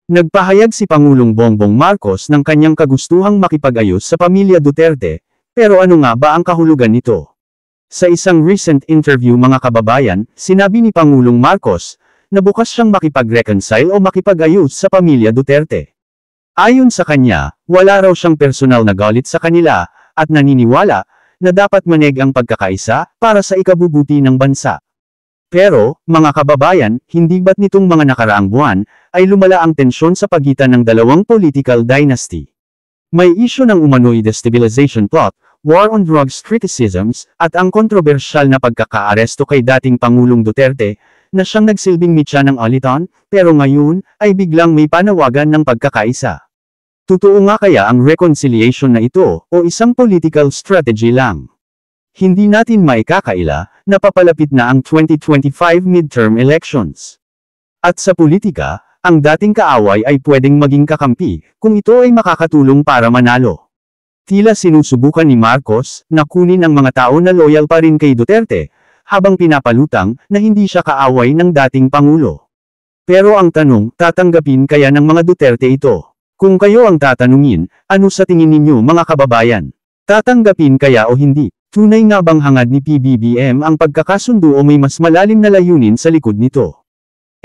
Nagpahayag si Pangulong Bongbong Marcos ng kanyang kagustuhang makipag-ayos sa pamilya Duterte, pero ano nga ba ang kahulugan nito? Sa isang recent interview mga kababayan, sinabi ni Pangulong Marcos, na bukas siyang makipag-reconcile o makipag-ayos sa pamilya Duterte. Ayon sa kanya, wala raw siyang personal na galit sa kanila, at naniniwala, na dapat manig ang pagkakaisa, para sa ikabubuti ng bansa. Pero, mga kababayan, hindi ba't nitong mga nakaraang buwan, ay lumala ang tensyon sa pagitan ng dalawang political dynasty? May isyu ng umano'y destabilization plot, war on drugs criticisms, at ang kontrobersyal na pagkakaaresto kay dating Pangulong Duterte, na siyang nagsilbing mitya ng alitan, pero ngayon, ay biglang may panawagan ng pagkakaisa. Totoo nga kaya ang reconciliation na ito, o isang political strategy lang? Hindi natin maikakaila, na papalapit na ang 2025 midterm elections. At sa politika, ang dating kaaway ay pwedeng maging kakampi, kung ito ay makakatulong para manalo. Tila sinusubukan ni Marcos, na kunin ang mga tao na loyal pa rin kay Duterte, habang pinapalutang, na hindi siya kaaway ng dating Pangulo. Pero ang tanong, tatanggapin kaya ng mga Duterte ito? Kung kayo ang tatanungin, ano sa tingin ninyo mga kababayan? Tatanggapin kaya o hindi? Tunay nga bang hangad ni PBBM ang pagkakasundo o may mas malalim na layunin sa likod nito?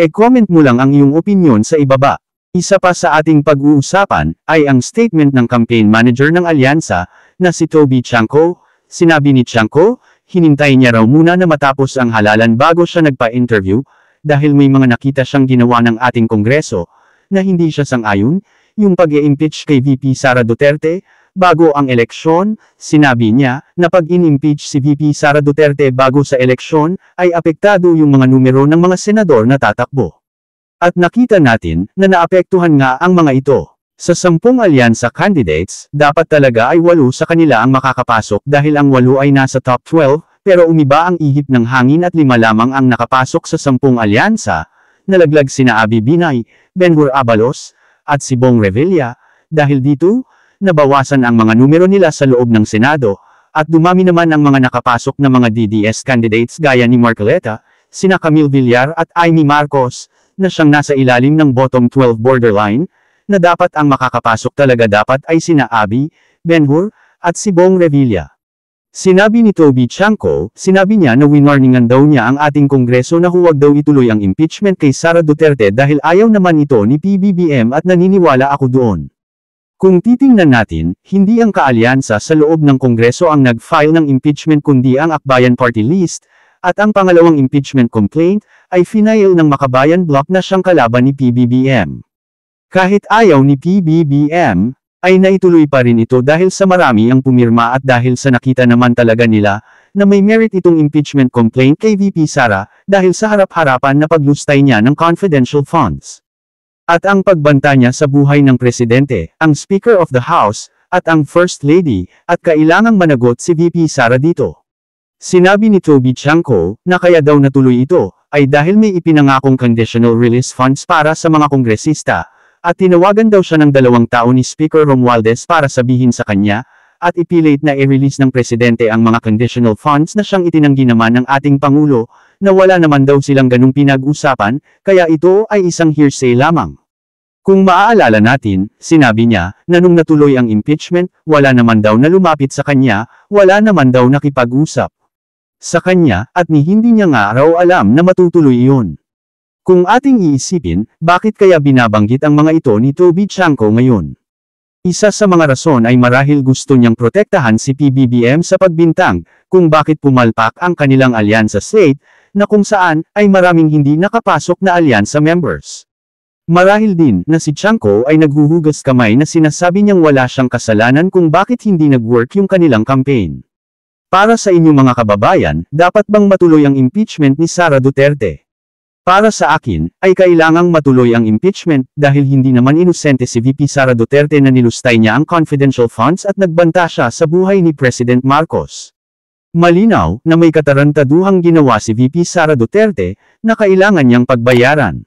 E-comment mo lang ang iyong opinyon sa ibaba. Isa pa sa ating pag-uusapan, ay ang statement ng campaign manager ng alyansa, na si Toby Chanco. Sinabi ni Chanco, hinintay niya raw muna na matapos ang halalan bago siya nagpa-interview, dahil may mga nakita siyang ginawa ng ating kongreso, na hindi siya sang-ayon, yung pag-i-impeach kay VP Sara Duterte. Bago ang eleksyon, sinabi niya, na pag in-impeach si VP Sara Duterte bago sa eleksyon, ay apektado yung mga numero ng mga senador na tatakbo. At nakita natin, na naapektuhan nga ang mga ito. Sa 10 alyansa candidates, dapat talaga ay 8 sa kanila ang makakapasok dahil ang 8 ay nasa top 12, pero umiba ang ihip ng hangin at 5 lamang ang nakapasok sa 10 alyansa, nalaglag sina Aby Binay, Benhur Abalos, at si Bong Revilla, dahil dito, nabawasan ang mga numero nila sa loob ng Senado, at dumami naman ang mga nakapasok na mga DDS candidates gaya ni Marcoleta, sina Camille Villar at Amy Marcos, na siyang nasa ilalim ng bottom 12 borderline, na dapat ang makakapasok talaga dapat ay sina Aby, Benhur, at si Bong Revilla. Sinabi ni Toby Chanco, sinabi niya na winarningan daw niya ang ating kongreso na huwag daw ituloy ang impeachment kay Sara Duterte dahil ayaw naman ito ni PBBM at naniniwala ako doon. Kung titingnan natin, hindi ang kaalyansa sa loob ng Kongreso ang nag-file ng impeachment kundi ang Akbayan Party List, at ang pangalawang impeachment complaint, ay final ng Makabayan Bloc na siyang kalaban ni PBBM. Kahit ayaw ni PBBM, ay naituloy pa rin ito dahil sa marami ang pumirma at dahil sa nakita naman talaga nila, na may merit itong impeachment complaint kay VP Sara, dahil sa harap-harapan na paglustay niya ng confidential funds. At ang pagbanta niya sa buhay ng presidente, ang Speaker of the House, at ang First Lady, at kailangang managot si VP Sara dito. Sinabi ni Toby Chanco, na kaya daw natuloy ito, ay dahil may ipinangakong conditional release funds para sa mga kongresista, at tinawagan daw siya ng 2 tao ni Speaker Romualdez para sabihin sa kanya, at ipilit na i-release ng presidente ang mga conditional funds na siyang itinanggi naman ng ating Pangulo, na wala naman daw silang ganung pinag-usapan, kaya ito ay isang hearsay lamang. Kung maaalala natin, sinabi niya, na nung natuloy ang impeachment, wala naman daw na lumapit sa kanya, wala naman daw nakipag-usap sa kanya, at ni hindi niya nga raw alam na matutuloy iyon. Kung ating iisipin, bakit kaya binabanggit ang mga ito ni Toby Chanco ngayon? Isa sa mga rason ay marahil gusto niyang protektahan si PBBM sa pagbintang, kung bakit pumalpak ang kanilang alyansa slate, na kung saan, ay maraming hindi nakapasok na alyansa members. Marahil din, na si Chanco ay naghuhugas kamay na sinasabi niyang wala siyang kasalanan kung bakit hindi nag-work yung kanilang campaign. Para sa inyong mga kababayan, dapat bang matuloy ang impeachment ni Sara Duterte? Para sa akin, ay kailangang matuloy ang impeachment, dahil hindi naman inosente si VP Sara Duterte na nilustay niya ang confidential funds at nagbanta siya sa buhay ni President Marcos. Malinaw, na may katarantaduhang ginawa si VP Sara Duterte, na kailangan niyang pagbayaran.